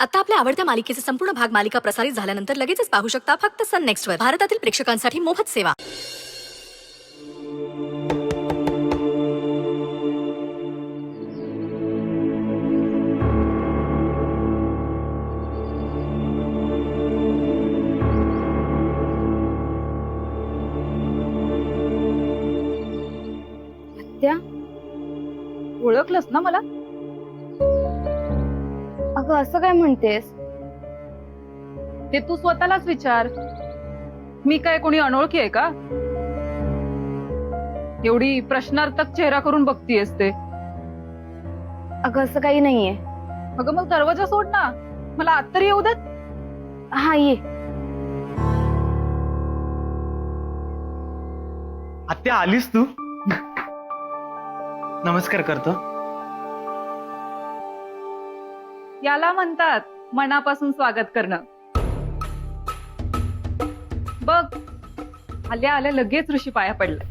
आता आपल्या आवडत्या मालिकेचे संपूर्ण भाग मालिका प्रसारित झाल्यानंतर लगेचच पाहू शकता फक्त सन नेक्स्ट वर. भारतातील प्रेक्षकांसाठी मोफत सेवा. त्या ओळखलंस ना मला? अगं असं काय म्हणतेस? ते तू स्वतःलाच विचार. मी काय कोणी अनोळखी आहे का? एवढी प्रश्नार्थक चेहरा करून बघतीयस ते. अगं असं काही नाहीये. अगं मग दरवाजा सोड ना, मला आत तरी येऊ देत. हा ये. आत्या आलीस तू? नमस्कार करतो. याला म्हणतात मनापासून स्वागत करणं. बघ, आल्या आल्या लगेच ऋषी पाया पडला.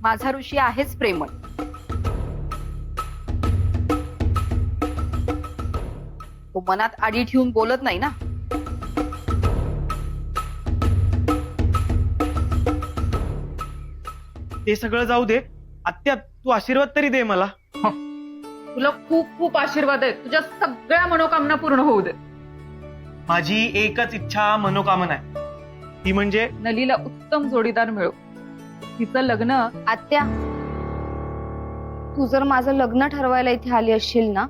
माझा ऋषी आहेच प्रेमळ. तो मनात आडी ठेवून बोलत नाही ना. ते सगळं जाऊ दे. आत्या तू आशीर्वाद तरी दे मला. तुला खूप खूप आशीर्वाद आहेत. तुझ्या सगळ्या मनोकामना पूर्ण होऊ दे. माझी एकच इच्छा मनोकामना आहे, ती म्हणजे नलीला उत्तम जोडीदार मिळो. तिचं लग्न. आत्या, तू जर माझं लग्न ठरवायला इथे आली असशील ना,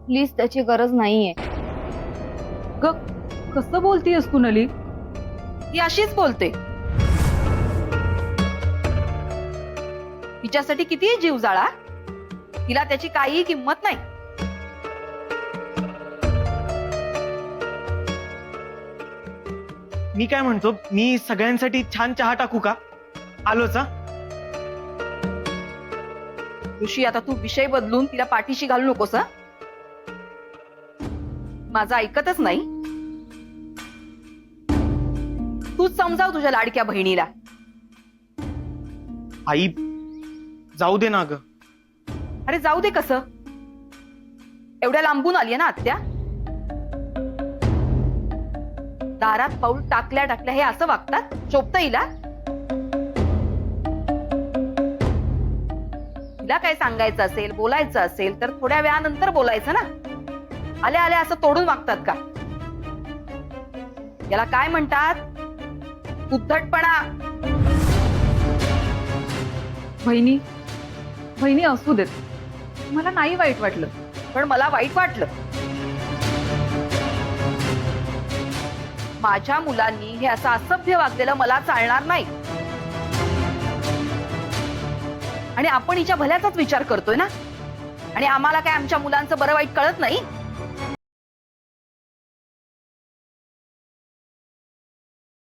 प्लीज त्याची गरज नाहीये. ग कसं बोलतीयस तू नली? ती अशीच बोलते. तिच्यासाठी कितीही जीव जाळा, तिला त्याची काहीही किंमत नाही. मी काय म्हणतो, मी सगळ्यांसाठी छान चहा टाकू का? आलोच. ऋषी, आता तू विषय बदलून तिला पाठीशी घालू नकोस. हं? माझं ऐकतच नाही. तूच समजाव तुझ्या लाडक्या बहिणीला. आई जाऊ दे ना ग. अरे जाऊ दे कसं? एवढ्या लांबून आलीये ना आत्या. दारात पाऊल टाकल्या टाकल्या हे असं वागतात? शोभतं हिला? तिला काय सांगायचं असेल, बोलायचं असेल तर थोड्या वेळानंतर बोलायचं ना. आल्या आल्या असं तोडून वागतात का? याला काय म्हणतात? उद्धटपणा. बहिणी बहिणी असू देत, मला नाही वाईट वाटलं. पण मला वाईट वाटलं. माझ्या मुलांनी हे असं असभ्य वागलेलं मला चालणार नाही. आणि आपण हिच्या भल्याचाच विचार करतोय ना. आणि आम्हाला काय आमच्या मुलांचं बरं वाईट कळत नाही?